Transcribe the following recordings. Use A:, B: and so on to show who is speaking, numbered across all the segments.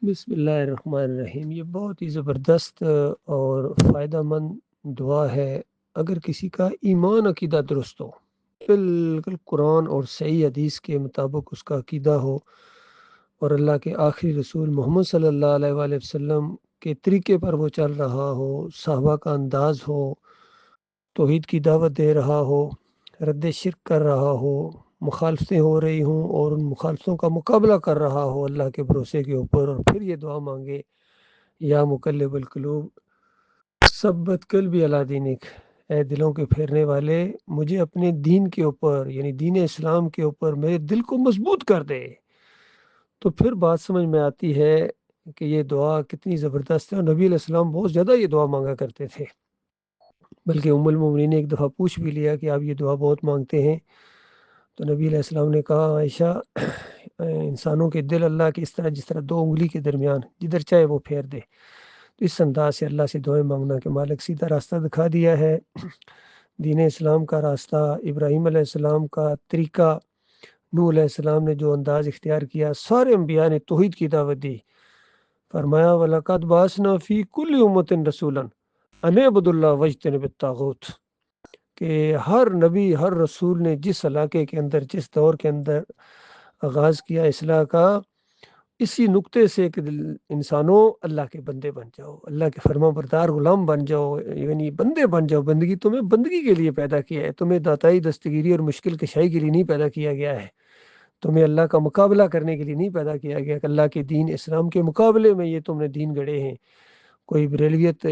A: بسم اللہ الرحمن الرحیم۔ یہ بہت ہی زبردست اور فائدہ مند دعا ہے اگر کسی کا ایمان عقیدہ درست ہو، بالکل قرآن اور صحیح حدیث کے مطابق اس کا عقیدہ ہو، اور اللہ کے آخری رسول محمد صلی اللہ علیہ وآلہ وسلم کے طریقے پر وہ چل رہا ہو، صحابہ کا انداز ہو، توحید کی دعوت دے رہا ہو، رد شرک کر رہا ہو، مخالفتیں ہو رہی ہوں اور ان مخالفتوں کا مقابلہ کر رہا ہو اللہ کے بھروسے کے اوپر، اور پھر یہ دعا مانگے، یا مقلب القلوب ثبت قلبی علی دینک، اے دلوں کے پھیرنے والے مجھے اپنے دین کے اوپر یعنی دین اسلام کے اوپر میرے دل کو مضبوط کر دے۔ تو پھر بات سمجھ میں آتی ہے کہ یہ دعا کتنی زبردست ہے، اور نبی علیہ السلام بہت زیادہ یہ دعا مانگا کرتے تھے، بلکہ ام المومنین نے ایک دفعہ پوچھ بھی لیا کہ آپ یہ دعا بہت مانگتے ہیں، تو نبی علیہ السلام نے کہا عائشہ، انسانوں کے دل اللہ کے اس طرح جس طرح دو انگلی کے درمیان جدھر چاہے وہ پھیر دے، تو اس انداز سے اللہ سے دعائیں مانگنا کہ مالک سیدھا راستہ دکھا دیا ہے، دین اسلام کا راستہ، ابراہیم علیہ السلام کا طریقہ، نوح علیہ السلام نے جو انداز اختیار کیا، سارے انبیاء نے توحید کی دعوت دی۔ فرمایا وَلَقَدْ بَعَثْنَا فِي كُلِّ أُمَّةٍ رَسُولًا أَنِ اعْبُدُوا اللَّهَ وَاجْتَنِبُوا الطَّاغُوتَ، کہ ہر نبی ہر رسول نے جس علاقے کے اندر جس دور کے اندر آغاز کیا اصلاح کا، اسی نقطے سے کہ انسانوں اللہ کے بندے بن جاؤ، اللہ کے فرما بردار غلام بن جاؤ، یعنی بندے بن جاؤ۔ بندگی تمہیں بندگی کے لیے پیدا کیا ہے، تمہیں داتائی دستگیری اور مشکل کشائی کے لیے نہیں پیدا کیا گیا ہے، تمہیں اللہ کا مقابلہ کرنے کے لیے نہیں پیدا کیا گیا کہ اللہ کے دین اسلام کے مقابلے میں یہ تم نے دین گڑے ہیں۔ کوئی بریلویت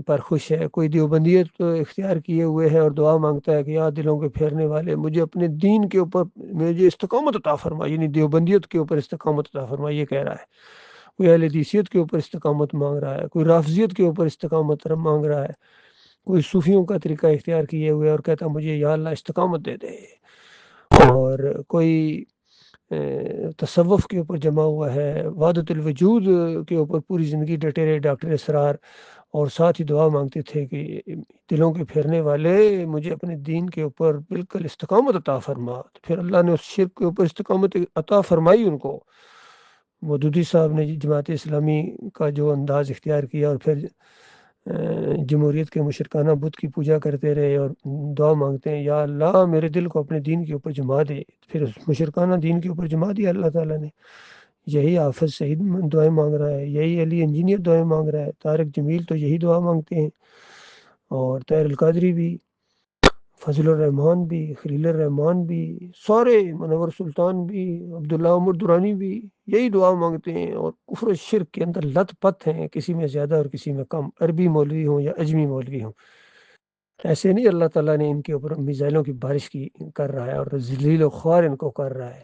A: پر خوش ہے، کوئی دیوبندیت اختیار کیے ہوئے ہے اور دعا مانگتا ہے کہ یا دلوں کے پھیرنے والے مجھے اپنے دین کے اوپر مجھے استقامت عطا فرما، یعنی دیوبندیت کے اوپر استقامت عطا فرما، یہ کہہ رہا ہے۔ کوئی اہل حدیثیت کے اوپر استقامت مانگ رہا ہے، کوئی رافضیت کے اوپر استقامت مانگ رہا ہے، کوئی صوفیوں کا طریقہ اختیار کیے ہوئے اور کہتا مجھے یا اللہ استقامت دے دے، اور کوئی تصوف کے اوپر جمع ہوا ہے، وحدت الوجود کے اوپر پوری زندگی ڈٹے رہے ڈاکٹر اسرار، اور ساتھ ہی دعا مانگتے تھے کہ دلوں کے پھیرنے والے مجھے اپنے دین کے اوپر بالکل استقامت عطا فرما۔ تو پھر اللہ نے اس شرک کے اوپر استقامت عطا فرمائی ان کو۔ مودودی صاحب نے جماعت اسلامی کا جو انداز اختیار کیا اور پھر جمہوریت کے مشرکانہ بت کی پوجا کرتے رہے اور دعا مانگتے ہیں یا اللہ میرے دل کو اپنے دین کے اوپر جما دے، پھر اس مشرکانہ دین کے اوپر جما دیا اللہ تعالیٰ نے۔ یہی حافظ شہید دعائیں مانگ رہا ہے، یہی علی انجینئر دعائیں مانگ رہا ہے، طارق جمیل تو یہی دعا مانگتے ہیں، اور طاہر القادری بھی، فضل الرحمان بھی، خلیل الرحمان بھی، سارے منور سلطان بھی، عبداللہ عمر دورانی بھی یہی دعا مانگتے ہیں، اور کفر و شرک کے اندر لت پت ہیں، کسی میں زیادہ اور کسی میں کم، عربی مولوی ہوں یا اجمی مولوی ہوں۔ ایسے نہیں اللہ تعالیٰ نے ان کے اوپر میزائلوں کی بارش کی کر رہا ہے اور ذلیل و خوار ان کو کر رہا ہے۔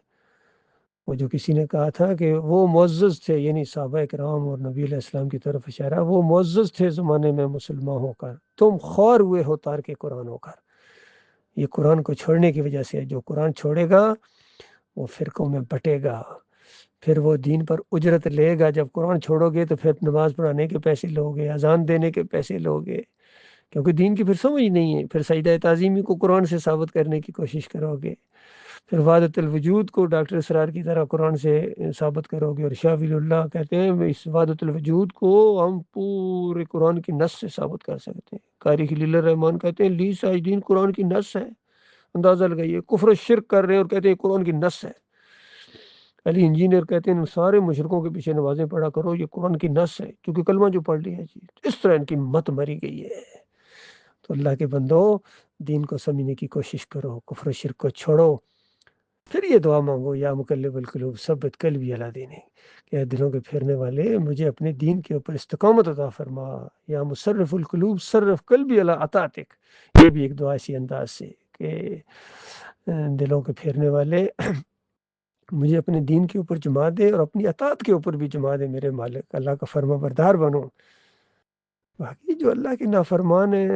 A: وہ جو کسی نے کہا تھا کہ وہ معزز تھے، یعنی صحابہ کرام اور نبی علیہ السلام کی طرف اشارہ، وہ معزز تھے زمانے میں مسلمان ہو کر، تم خوار ہوئے ہو تار کے قرآن ہو کر۔ یہ قرآن کو چھوڑنے کی وجہ سے ہے، جو قرآن چھوڑے گا وہ فرقوں میں بٹے گا، پھر وہ دین پر اجرت لے گا۔ جب قرآن چھوڑو گے تو پھر نماز پڑھانے کے پیسے لوگے، اذان دینے کے پیسے لوگے، کیونکہ دین کی پھر سمجھ نہیں ہے۔ پھر سجدہ تعظیمی کو قرآن سے ثابت کرنے کی کوشش کرو گے، پھر وحدت الوجود کو ڈاکٹر اسرار کی طرح قرآن سے ثابت کرو گے، اور شاہ ولی اللہ کہتے ہیں اس وحدت الوجود کو ہم پورے قرآن کی نص سے ثابت کر سکتے ہیں۔ قاری خلیل الرحمان کہتے ہیں لی ساجدین قرآن کی نص ہے، اندازہ لگائیے، کفر و شرک کر رہے ہیں اور کہتے ہیں قرآن کی نص ہے۔ علی انجینئر کہتے ہیں ان سارے مشرکوں کے پیچھے نمازیں پڑھا کرو، یہ قرآن کی نص ہے، کیونکہ کلمہ جو پڑھ لیا جی، اس طرح ان کی مت مری گئی ہے۔ تو اللہ کے بندو دین کو سمجھنے کی کوشش کرو، کفر و شرک کو چھوڑو، پھر یہ دعا مانگو یا مقلب القلوب ثبت قلبی علی دینے، کہ دلوں کے پھیرنے والے مجھے اپنے دین کے اوپر استقامت عطا فرما، یا مصرف القلوب صرف قلبی علی عطاتک۔ یہ بھی ایک دعا اسی انداز سے کہ دلوں کے پھیرنے والے مجھے اپنے دین کے اوپر جما دے اور اپنی اطاعت کے اوپر بھی جما دے، میرے مالک اللہ کا فرما بردار بنو۔ باقی جو اللہ کے نافرمان ہیں،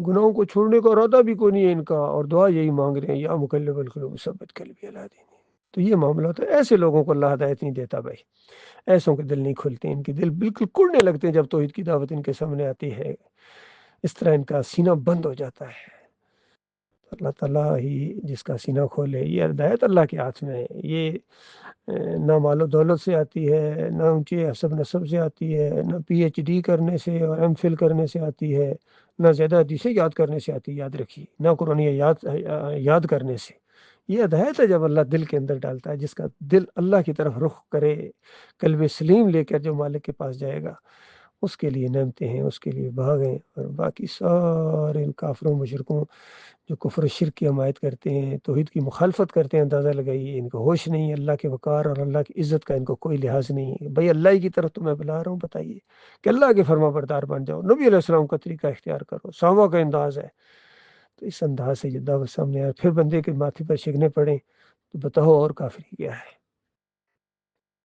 A: گناہوں کو چھوڑنے کا ارادہ بھی کوئی نہیں ہے ان کا، اور دعا یہی مانگ رہے ہیں یا مقلب القلوب ثبت قلبی علی دینے۔ تو یہ معاملہ ہوتا ہے، ایسے لوگوں کو اللہ ہدایت نہیں دیتا بھائی، ایسوں کے دل نہیں کھلتے، ان کے دل بالکل کڑنے لگتے ہیں جب توحید کی دعوت ان کے سامنے آتی ہے، اس طرح ان کا سینہ بند ہو جاتا ہے۔ اللہ تعالیٰ ہی جس کا سینہ کھولے. یہ ہدایت اللہ کے ہاتھ میں ہے. یہ نہ مال و دولت سے آتی ہے، نہ اونچے حسب نسب سے آتی ہے، نہ پی ایچ ڈی کرنے سے اور ایم فل کرنے سے آتی ہے، نہ زیادہ حدیثیں یاد کرنے سے آتی ہے. یاد رکھیے، نہ قرآن یاد کرنے سے. یہ ہدایت ہے جب اللہ دل کے اندر ڈالتا ہے. جس کا دل اللہ کی طرف رخ کرے، قلب سلیم لے کر جو مالک کے پاس جائے گا، اس کے لیے نعمتیں ہیں، اس کے لیے باغ ہیں. اور باقی سارے ان کافروں مشرکوں جو کفر و شرک کی حمایت کرتے ہیں، توحید کی مخالفت کرتے ہیں، اندازہ لگائیے ان کو ہوش نہیں ہے. اللہ کے وقار اور اللہ کی عزت کا ان کو کوئی لحاظ نہیں ہے. بھائی اللہ ہی کی طرف تو میں بلا رہا ہوں، بتائیے کہ اللہ کے فرما بردار بن جاؤ، نبی علیہ السلام کا طریقہ اختیار کرو. صحابہ کا انداز ہے. تو اس انداز سے یہ دعوت سامنے آئے، پھر بندے کے ماتھے پر شگنے پڑیں، تو بتاؤ اور کافری کیا ہے.